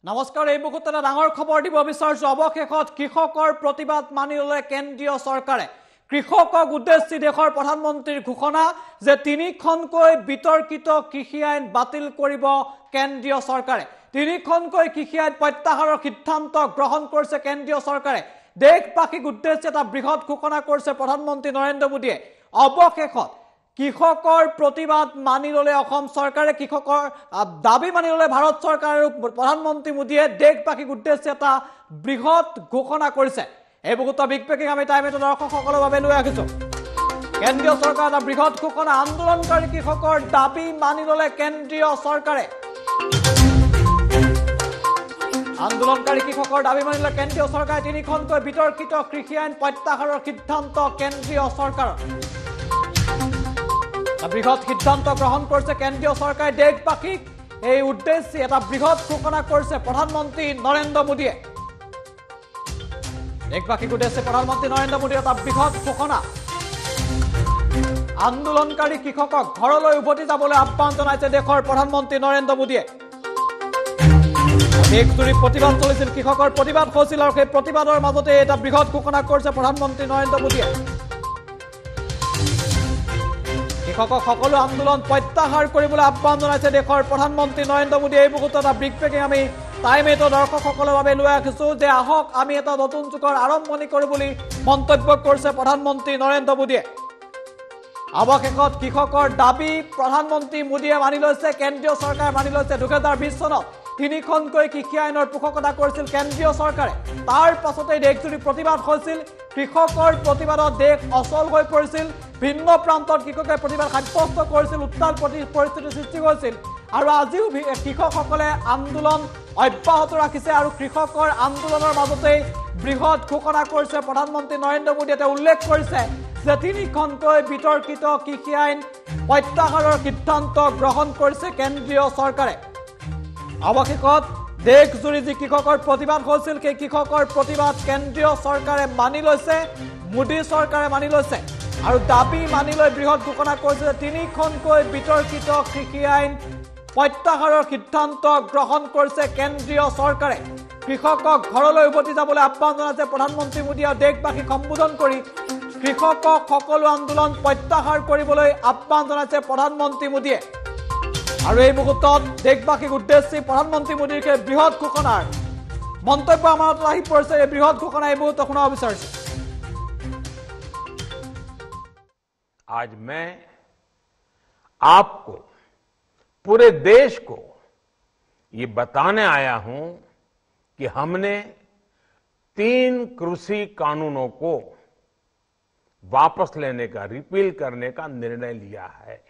নমস্কাৰ এই মুহূৰ্তত এটা ডাঙৰ খবৰ দিব বিচাৰিছো অৱশেষত কৃষকৰ প্ৰতিবাদ মানি ললে কেন্দ্ৰীয় চৰকাৰে কৃষকক উদ্দেশ্যি দেশৰ প্ৰধানমন্ত্ৰীৰ ঘোষণা যে তিনিখনকৈ বিতৰ্কিত কৃষি আইন বাতিল কৰিব কেন্দ্ৰীয় চৰকাৰে তিনিখনকৈ কৃষি আইন প্ৰত্যাহাৰৰ সিদ্ধান্ত গ্ৰহণ কৰিছে কেন্দ্ৰীয় চৰকাৰে দেশবাসীক উদ্দেশ্যি এটা বৃহৎ ঘোষণা কৰিছে প্ৰধানমন্ত্ৰী নৰেন্দ্ৰ মোদীয়ে অৱশেষত কৃষকৰ প্ৰতিবাদ মানি ললে অসম চৰকাৰে কৃষকৰ দাবী মানি ললে ভাৰত চৰকাৰ আৰু প্ৰধানমন্ত্ৰী মোদীয়ে দেশবাসীক উদ্দেশ্যি এটা বৃহৎ ঘোষণা কৰিছে এই মুহূৰ্ত বিগ ব্ৰেকিং আমি টাইমটো দৰ্শকসকলৰ বাবে লৈ আহিছো কেন্দ্ৰীয় চৰকাৰৰ এটা বৃহৎ ঘোষণা আন্দোলনকাৰী কৃষকৰ দাবী মানি ললে কেন্দ্ৰীয় চৰকাৰে আন্দোলনকাৰী কৃষকৰ দাবী মানি ললে কেন্দ্ৰীয় চৰকাৰে তিনিখনকৈ বিতৰ্কিত কৃষি আইন প্ৰত্যাহাৰৰ সিদ্ধান্ত কেন্দ্ৰীয় চৰকাৰৰ বৃহৎ সিদ্ধান্ত গ্ৰহণ কৰিছে কেন্দ্ৰীয় চৰকাৰে দেশবাসীক এই উদ্দেশ্যে এটা বৃহৎ ঘোষণা কৰিছে প্ৰধানমন্ত্ৰী নৰেন্দ্ৰ মোদীয়ে দেশবাসীক উদ্দেশ্যে প্ৰধানমন্ত্ৰী নৰেন্দ্ৰ মোদীৰ এটা বৃহৎ ঘোষণা আন্দোলনকাৰী কৃষকক ঘৰলৈ উভতি যাবলৈ আহ্বান জনাইছে দেশৰ প্ৰধানমন্ত্ৰী নৰেন্দ্ৰ মোদীয়ে দেশজুৰি প্ৰতিবাদ চলিছিল কৃষকৰ প্ৰতিবাদ হৈছিল আৰু সেই প্ৰতিবাদৰ মাজতে এটা বৃহৎ ঘোষণা কৰিছে প্ৰধানমন্ত্ৰী নৰেন্দ্ৰ মোদীয়ে কৃষকক সকলো আন্দোলন প্ৰত্যাহাৰ কৰিবলৈ আহ্বান জনাইছে দেশৰ প্ৰধানমন্ত্ৰী নৰেন্দ্ৰ মোদীয়ে এই মুহূৰ্তত এটা বিগ ব্ৰেকিং আমি টাইম এইটো দৰ্শকসকলৰ বাবে লৈ আহিছো যে আহক আমি এটা নতুন যুগৰ আৰম্ভণি কৰোঁ বুলি মন্তব্য কৰিছে প্ৰধানমন্ত্ৰী নৰেন্দ্ৰ মোদীয়ে অৱশেষত কৃষকৰ দাবী প্ৰধানমন্ত্ৰী মোদীয়ে মানি লৈছে কেন্দ্ৰীয় চৰকাৰে মানি লৈছে 2020 চনত তিনিখনকৈ কৃষি আইনৰ পোষকতা কৰিছিল কেন্দ্ৰীয় চৰকাৰে তাৰ পাছতে দেশজুৰি প্ৰতিবাদ হৈছিল কৃষকৰ প্ৰতিবাদত দেশ অচল হৈ পৰিছিল ভিন্ন প্ৰান্তত কৃষকে প্ৰতিবাদ সাব্যস্ত কৰিছিল উত্তাল পৰিস্থিতিৰ সৃষ্টি হৈছিল আৰু আজিও কৃষকসকলে আন্দোলন অব্যাহত ৰাখিছে আৰু কৃষকৰ আন্দোলনৰ মাজতে বৃহৎ ঘোষণা কৰিছে প্ৰধানমন্ত্ৰী নৰেন্দ্ৰ মোদীয়ে উল্লেখ কৰিছে যে তিনিখনকৈ বিতৰ্কিত কৃষি আইন প্ৰত্যাহাৰৰ সিদ্ধান্ত গ্ৰহণ কৰিছে কেন্দ্ৰীয় চৰকাৰে অৱশেষত দেশজুৰি যি কৃষকৰ প্ৰতিবাদ হৈছিল সেই কৃষকৰ প্ৰতিবাদ কেন্দ্ৰীয় চৰকাৰে মানি লৈছে মোদী চৰকাৰে মানি লৈছে আৰু দাবী মানি লৈ বৃহৎ ঘোষণা কৰিছে যে তিনিখনকৈ বিতৰ্কিত কৃষি আইন প্ৰত্যাহাৰৰ সিদ্ধান্ত গ্ৰহণ কৰিছে কেন্দ্ৰীয় চৰকাৰে কৃষকক ঘৰলৈ উভতি যাবলৈ আহ্বান জনাইছে প্ৰধানমন্ত্ৰী মোদীয়ে দেশবাসীক সম্বোধন কৰি কৃষকক সকলো আন্দোলন প্ৰত্যাহাৰ কৰিবলৈ আহ্বান জনাইছে প্ৰধানমন্ত্ৰী মোদীয়ে আৰু এই মুহূৰ্তত দেশবাসীক উদ্দেশ্যি প্ৰধানমন্ত্ৰী মোদীৰ বৃহৎ ঘোষণাৰ মন্তব্য আমাৰ আহি পৰিছে এই বৃহৎ ঘোষণা এই মুহূৰ্তত শুনাব বিচাৰিছো आज मैं आपको पूरे देश को ये बताने आया हूं कि हमने 3 कृषि कानूनों को वापस लेने का रिपील करने का निर्णय लिया है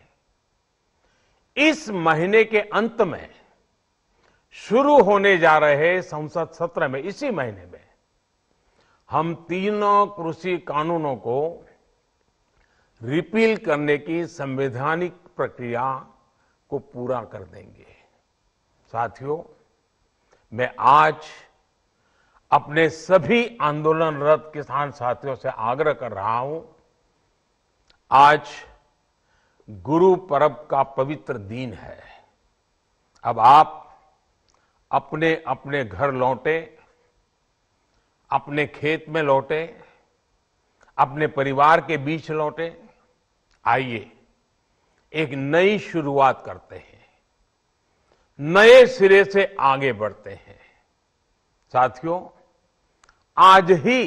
इस महीने के अंत में शुरू होने जा रहे संसद सत्र में इसी महीने में हम तीनों कृषि कानूनों को रिपील करने की संवैधानिक प्रक्रिया को पूरा कर देंगे साथियों मैं आज अपने सभी आंदोलनरत किसान साथियों से आग्रह कर रहा हूं आज गुरु पर्व का पवित्र दिन है अब आप अपने अपने घर लौटे अपने खेत में लौटे अपने परिवार के बीच लौटे आइए एक नई शुरुआत करते हैं नए सिरे से आगे बढ़ते हैं साथियों आज ही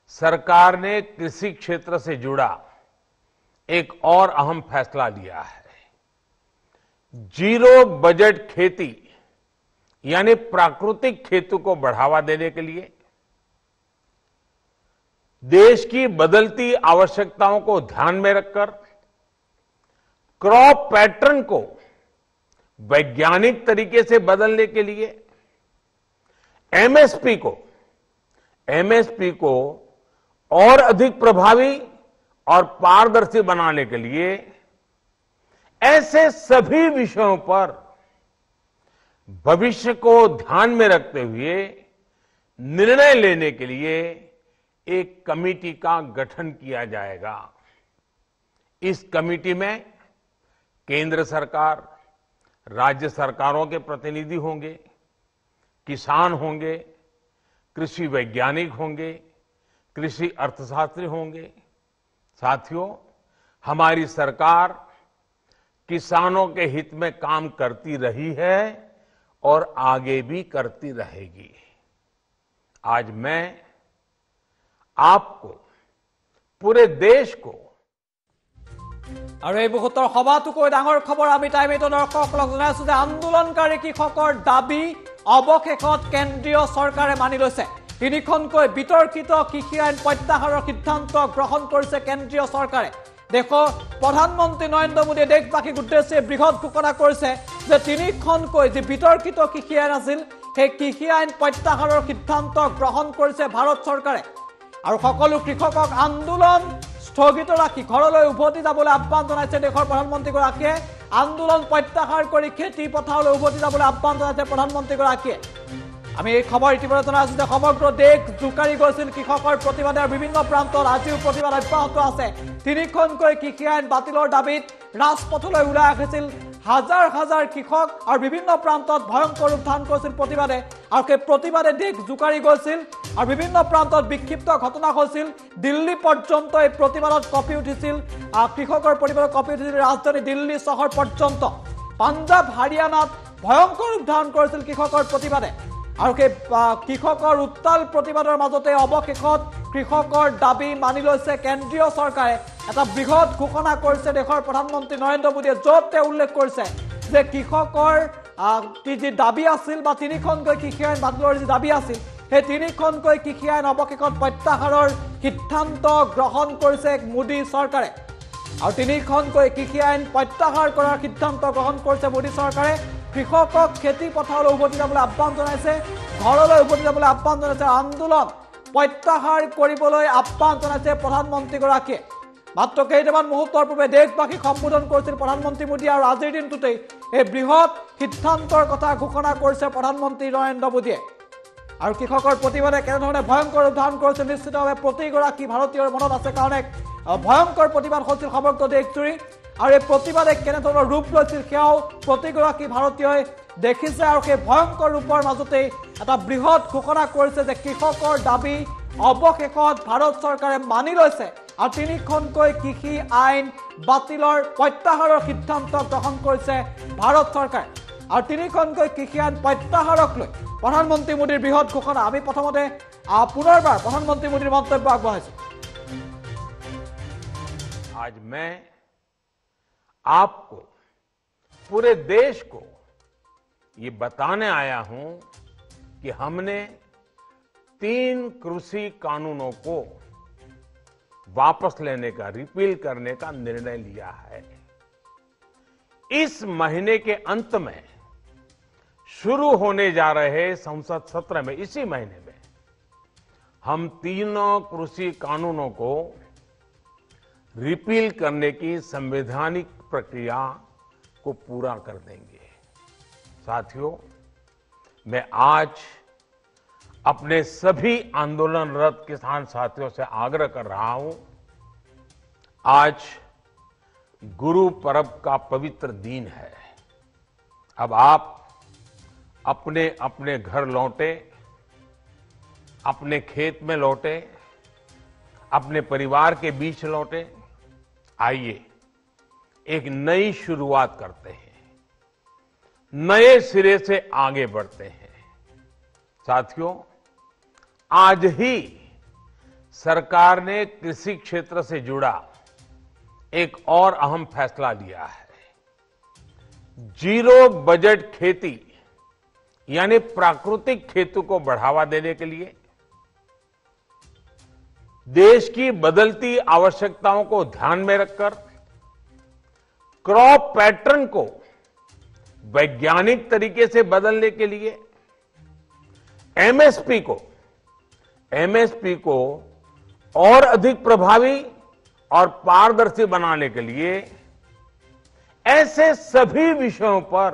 सरकार ने कृषि क्षेत्र से जुड़ा एक और अहम फैसला लिया है जीरो बजट खेती यानी प्राकृतिक खेती को बढ़ावा देने के लिए देश की बदलती आवश्यकताओं को ध्यान में रखकर क्रॉप पैटर्न को वैज्ञानिक तरीके से बदलने के लिए एमएसपी को और अधिक प्रभावी और पारदर्शी बनाने के लिए ऐसे सभी विषयों पर भविष्य को ध्यान में रखते हुए निर्णय लेने के लिए एक कमेटी का गठन किया जाएगा इस कमेटी में केंद्र सरकार राज्य सरकारों के प्रतिनिधि होंगे किसान होंगे, कृषि वैज्ञानिक होंगे, कृषि अर्थशास्त्री होंगे। साथियों, हमारी सरकार किसानों के हित में काम करती रही है और आगे भी करती रहेगी। आज मैं आपको, पूरे देश को আৰু এই মুহূৰ্তৰ সভাটোকৈ ডাঙৰ খবৰ আমি টাইম 8 দৰ্শকসকলক জনাইছো যে আন্দোলনকাৰী কৃষকৰ দাবী অৱশেষত কেন্দ্ৰীয় চৰকাৰে মানি লৈছে। তিনিখনকৈ বিতৰ্কিত কৃষি আইন প্ৰত্যাহাৰৰ সিদ্ধান্ত গ্ৰহণ কৰিছে কেন্দ্ৰীয় চৰকাৰে। দেশৰ প্ৰধানমন্ত্ৰী নৰেন্দ্ৰ মোদীয়ে দেশবাসীক উদ্দেশ্যে বৃহৎ ঘোষণা কৰিছে যে তিনিখনকৈ যি বিতৰ্কিত কৃষি আইন আছিল সেই কৃষি আইন প্ৰত্যাহাৰৰ সিদ্ধান্ত গ্ৰহণ কৰিছে ভাৰত চৰকাৰে। আৰু সকলো কৃষকক আন্দোলন স্থগিত ৰাখি ঘৰলৈ উভতি যাবলৈ আহ্বান জনাইছে দেশৰ প্ৰধানমন্ত্ৰীগৰাকীয়ে। আন্দোলন প্ৰত্যাহাৰ কৰি খেতি পথাৰলৈ উভতি যাবলৈ আহ্বান জনাইছে প্ৰধানমন্ত্ৰীগৰাকীয়ে। আমি এই খবৰ ইতিমধ্যে জনাইছো যে সমগ্ৰ দেশ জোকাৰি গৈছিল কৃষকৰ প্ৰতিবাদে। বিভিন্ন প্ৰান্তত আজিও প্ৰতিবাদ অব্যাহত আছে। তিনিখনকৈ কৃষি আইন বাতিলৰ দাবীত ৰাজপথলৈ ওলাই আহিছিল হাজাৰ হাজাৰ কৃষক আৰু বিভিন্ন প্ৰান্তত ভয়ংকৰ ৰূপ ধাৰণ কৰিছিল প্ৰতিবাদে। আৰু সেই প্ৰতিবাদে দেশ জোকাৰি গৈছিল আৰু বিভিন্ন প্ৰান্তত বিক্ষিপ্ত ঘটনা হৈছিল। দিল্লী পৰ্যন্ত এই প্ৰতিবাদত কঁপি উঠিছিল, কৃষকৰ প্ৰতিবাদত কঁপি উঠিছিল ৰাজধানী দিল্লী চহৰ পৰ্যন্ত। পাঞ্জাৱ হাৰিয়ানাত ভয়ংকৰ ৰূপ ধাৰণ কৰিছিল কৃষকৰ প্ৰতিবাদে। আৰু সেই কৃষকৰ উত্তাল প্ৰতিবাদৰ মাজতে অৱশেষত কৃষকৰ দাবী মানি লৈছে কেন্দ্ৰীয় চৰকাৰে। এটা বৃহৎ ঘোষণা কৰিছে দেশৰ প্ৰধানমন্ত্ৰী নৰেন্দ্ৰ মোদীয়ে, য'ত তেওঁ উল্লেখ কৰিছে যে কৃষকৰ যি দাবী আছিল বা তিনিখনকৈ কৃষি আইন বাতিলৰ যি দাবী আছিল সেই তিনিখনকৈ কৃষি আইন অৱশেষত প্ৰত্যাহাৰৰ সিদ্ধান্ত গ্ৰহণ কৰিছে মোদী চৰকাৰে। আৰু তিনিখনকৈ কৃষি আইন প্ৰত্যাহাৰ কৰাৰ সিদ্ধান্ত গ্ৰহণ কৰিছে মোদী চৰকাৰে। কৃষকক খেতি পথাৰলৈ উভতি যাবলৈ আহ্বান জনাইছে, ঘৰলৈ উভতি যাবলৈ আহ্বান জনাইছে, আন্দোলন প্ৰত্যাহাৰ কৰিবলৈ আহ্বান জনাইছে প্ৰধানমন্ত্ৰীগৰাকীয়ে। মাত্ৰ কেইটামান মুহূৰ্তৰ পূৰ্বে দেশবাসীক সম্বোধন কৰিছিল প্ৰধানমন্ত্ৰী মোদী আৰু আজিৰ দিনটোতেই এই বৃহৎ সিদ্ধান্তৰ কথা ঘোষণা কৰিছে প্ৰধানমন্ত্ৰী নৰেন্দ্ৰ মোদীয়ে। আৰু কৃষকৰ প্ৰতিবাদে কেনেধৰণে ভয়ংকৰ ৰূপ ধাৰণ কৰিছে নিশ্চিতভাৱে প্ৰতিগৰাকী ভাৰতীয়ৰ মনত আছে, কাৰণ এক ভয়ংকৰ প্ৰতিবাদ হৈছিল সমগ্ৰ দেশজুৰি। আৰু এই প্ৰতিবাদে কেনেধৰণৰ ৰূপ লৈছিল সেয়াও প্ৰতিগৰাকী ভাৰতীয়ই দেখিছে। আৰু সেই ভয়ংকৰ ৰূপৰ মাজতেই এটা বৃহৎ ঘোষণা কৰিছে যে কৃষকৰ দাবী অৱশেষত ভাৰত চৰকাৰে মানি লৈছে আৰু তিনিখনকৈ কৃষি আইন বাতিলৰ প্ৰত্যাহাৰৰ সিদ্ধান্ত গ্ৰহণ কৰিছে ভাৰত চৰকাৰে। আৰু তিনিখনকৈ কৃষি আইন প্ৰত্যাহাৰক লৈ প্ৰধানমন্ত্ৰী মোদীৰ বৃহৎ ঘোষণা। আমি প্ৰথমতে পুনৰবাৰ প্ৰধানমন্ত্ৰী মোদীৰ মন্তব্য আগবঢ়াইছো। आज मैं आपको, पूरे देश को ये बताने आया हूं कि हमने 3 कृषि कानूनों को वापस लेने का, रिपील करने का निर्णय लिया है। इस महीने के अंत में शुरू होने जा रहे संसद सत्र में, इसी महीने में हम तीनों कृषि कानूनों को रिपील करने की संवैधानिक प्रक्रिया को पूरा कर देंगे। साथियों, मैं आज अपने सभी आंदोलनरत किसान साथियों से आग्रह कर रहा हूं, आज गुरु पर्व का पवित्र दिन है। अब आप अपने अपने घर लौटे, अपने खेत में लौटे, अपने परिवार के बीच लौटे। आइए एक नई शुरुआत करते हैं, नए सिरे से आगे बढ़ते हैं। साथियों, आज ही सरकार ने कृषि क्षेत्र से जुड़ा एक और अहम फैसला लिया है। जीरो बजट खेती यानी प्राकृतिक खेती को बढ़ावा देने के लिए देश की बदलती आवश्यकताओं को ध्यान में रखकर क्रॉप पैटर्न को वैज्ञानिक तरीके से बदलने के लिए एमएसपी को और अधिक प्रभावी और पारदर्शी बनाने के लिए ऐसे सभी विषयों पर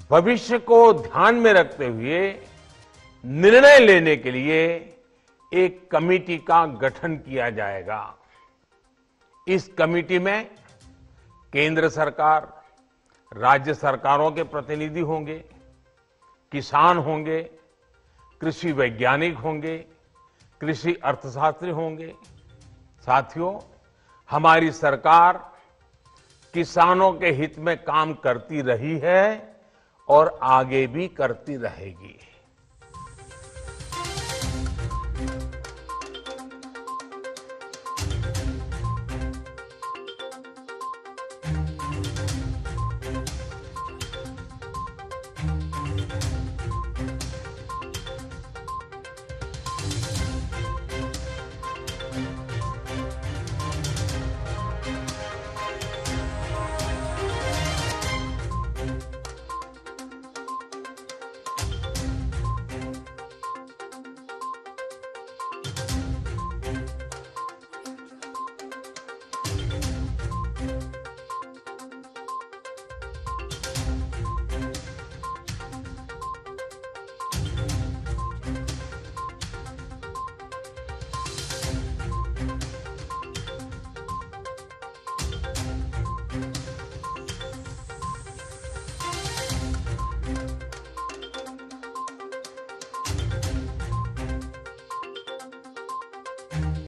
भविष्य को ध्यान में रखते हुए निर्णय लेने के लिए एक कमेटी का गठन किया जाएगा। इस कमेटी में केंद्र सरकार, राज्य सरकारों के प्रतिनिधि होंगे, किसान होंगे, कृषि वैज्ञानिक होंगे, कृषि अर्थशास्त्री होंगे। साथियों, हमारी सरकार किसानों के हित में काम करती रही है और आगे भी करती रहेगी।